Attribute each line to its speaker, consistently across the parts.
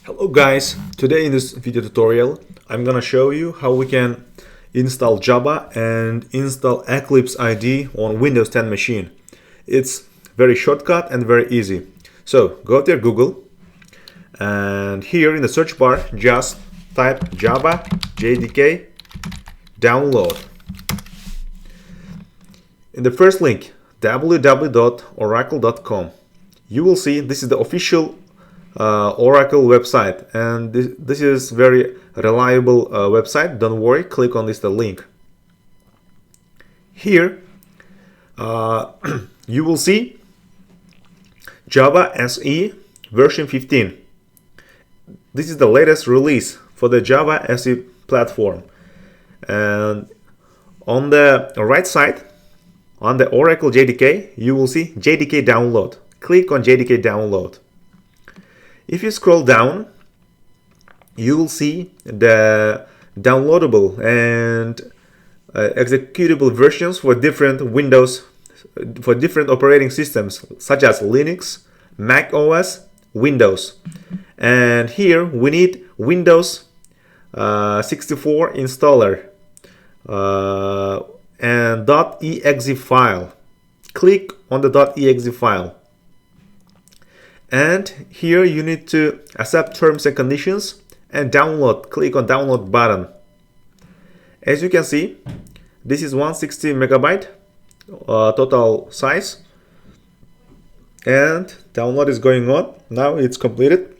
Speaker 1: Hello guys, today in this video tutorial I'm gonna show you how we can install Java and install Eclipse IDE on Windows 10 machine. It's very shortcut and very easy. So go to your Google and here in the search bar just type Java JDK download. In the first link www.oracle.com you will see this is the official Oracle website, and this is very reliable website. Don't worry, click on the link. Here you will see Java SE version 15. This is the latest release for the Java SE platform, and on the right side on the Oracle JDK you will see JDK download. Click on JDK download. If you scroll down, you will see the downloadable and executable versions for different Windows, for different operating systems, such as Linux, Mac OS, Windows. And here we need Windows 64 installer and .exe file. Click on the .exe file. And here you need to accept terms and conditions and download. Click on download button. As you can see, this is 160 megabyte total size, and download is going on. Now it's completed.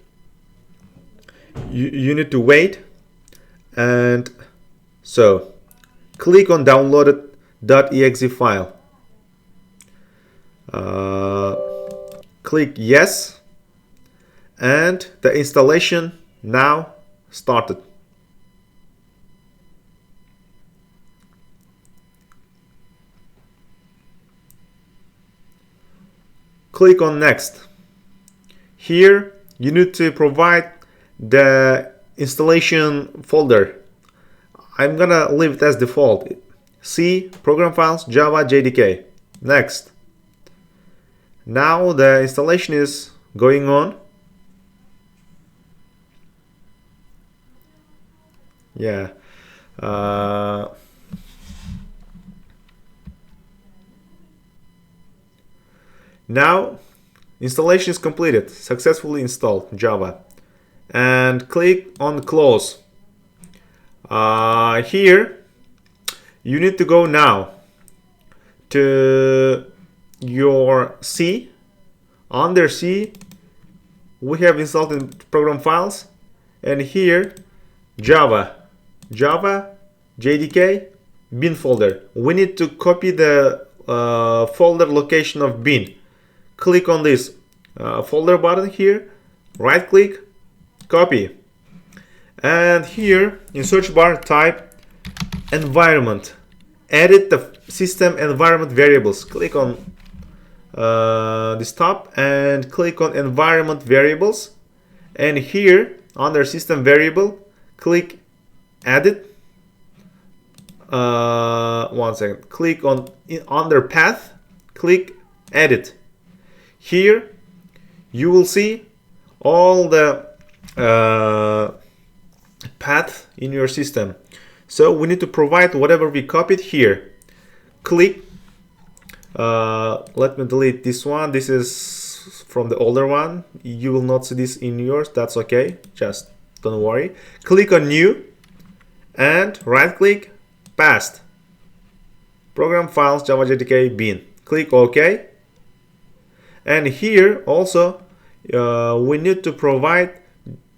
Speaker 1: You need to wait, and so click on downloaded .exe file. Click yes, and the installation now started. Click on next. Here you need to provide the installation folder. I'm gonna leave it as default. C program files Java JDK. Next. Now the installation is going on. Yeah. Now installation is completed. Successfully installed Java. And click on close. Here you need to go now to your C. Under C we have installed in program files, and here Java JDK bin folder. We need to copy the folder location of bin. Click on this folder button here, right click, copy, and here in search bar type environment. Edit the system environment variables. Click on this top and click on environment variables, and here under system variable click edit. One second. Click on under path, click edit. Here you will see all the path in your system. So we need to provide whatever we copied here. Click. Let me delete this one. This is from the older one. You will not see this in yours. That's okay. Just don't worry. Click on new and right click, paste. Program files Java JDK bin. Click OK. And here also we need to provide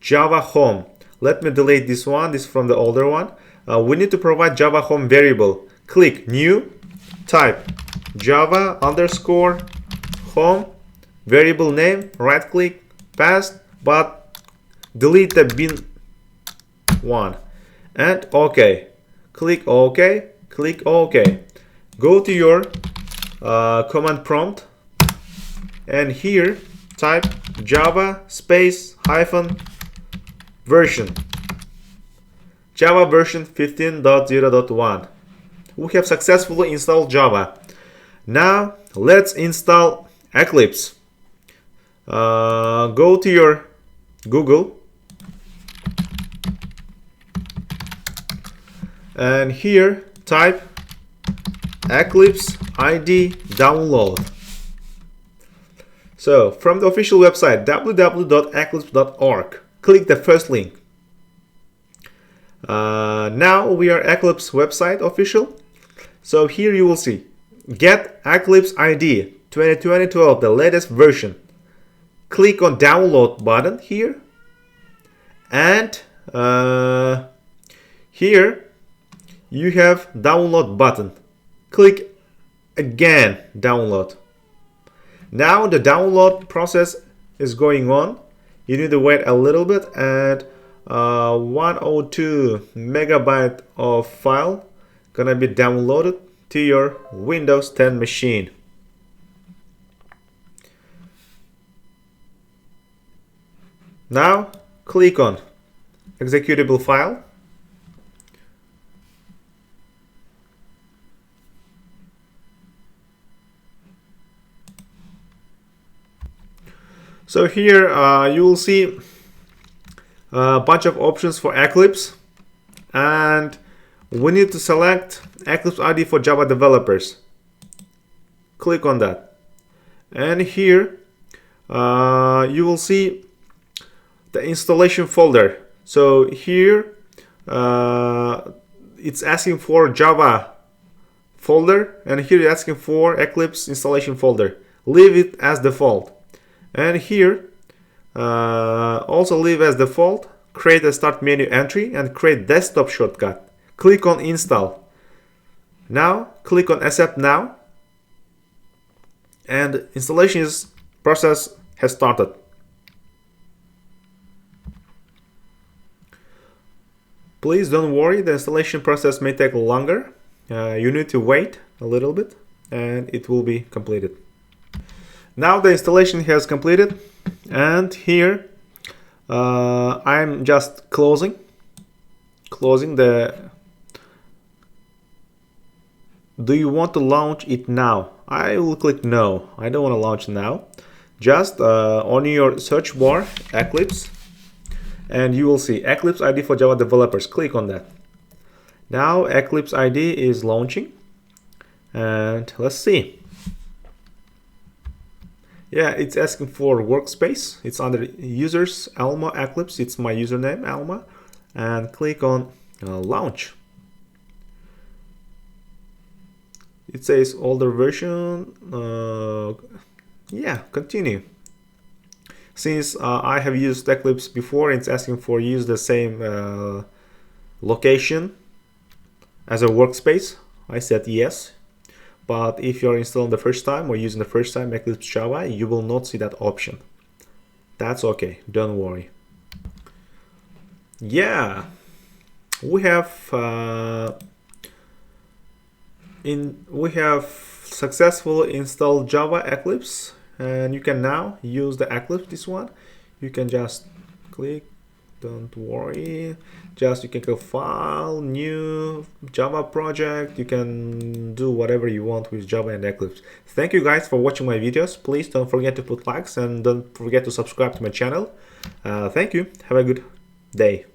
Speaker 1: Java home. Let me delete this one. This is from the older one. We need to provide Java home variable. Click new, type Java underscore home, variable name, right click, paste, but delete the bin one, and OK. Click OK, click OK. Go to your command prompt, and here type Java space hyphen version. Java version 15.0.1. We have successfully installed Java. Now let's install Eclipse. Go to your Google and here type Eclipse ID download. So from the official website www.eclipse.org, click the first link. Now we are Eclipse website official. So here you will see get Eclipse ID 2012, the latest version. Click on download button here, and here you have download button. Click again download. Now the download process is going on. You need to wait a little bit, and 102 megabyte of file gonna be downloaded to your Windows 10 machine. Now click on executable file. So here you will see a bunch of options for Eclipse, and we need to select Eclipse ID for Java developers. Click on that, and here you will see the installation folder. So here it's asking for Java folder, and here it's asking for Eclipse installation folder. Leave it as default. And here also leave as default, create a start menu entry and create desktop shortcut. Click on install. Now click on accept now, and installation process has started. Please don't worry, the installation process may take longer. You need to wait a little bit and it will be completed. Now the installation has completed, and here I'm just closing the. Do you want to launch it now? I will click no. I don't want to launch now. Just on your search bar Eclipse, and you will see Eclipse ID for Java developers. Click on that. Now Eclipse ID is launching, and let's see. Yeah, it's asking for workspace. It's under users Alma Eclipse. It's my username Alma, and click on launch. It says older version. Yeah, continue. Since I have used Eclipse before, it's asking for use the same location as a workspace. I said yes. But if you're installing the first time or using the first time Eclipse Java, you will not see that option. That's okay, don't worry. Yeah, we have successfully installed Java Eclipse, and you can now use the Eclipse. This one, you can just click. Don't worry. You can go file, new Java project. You can do whatever you want with Java and Eclipse. Thank you guys for watching my videos. Please don't forget to put likes and don't forget to subscribe to my channel. Thank you. Have a good day.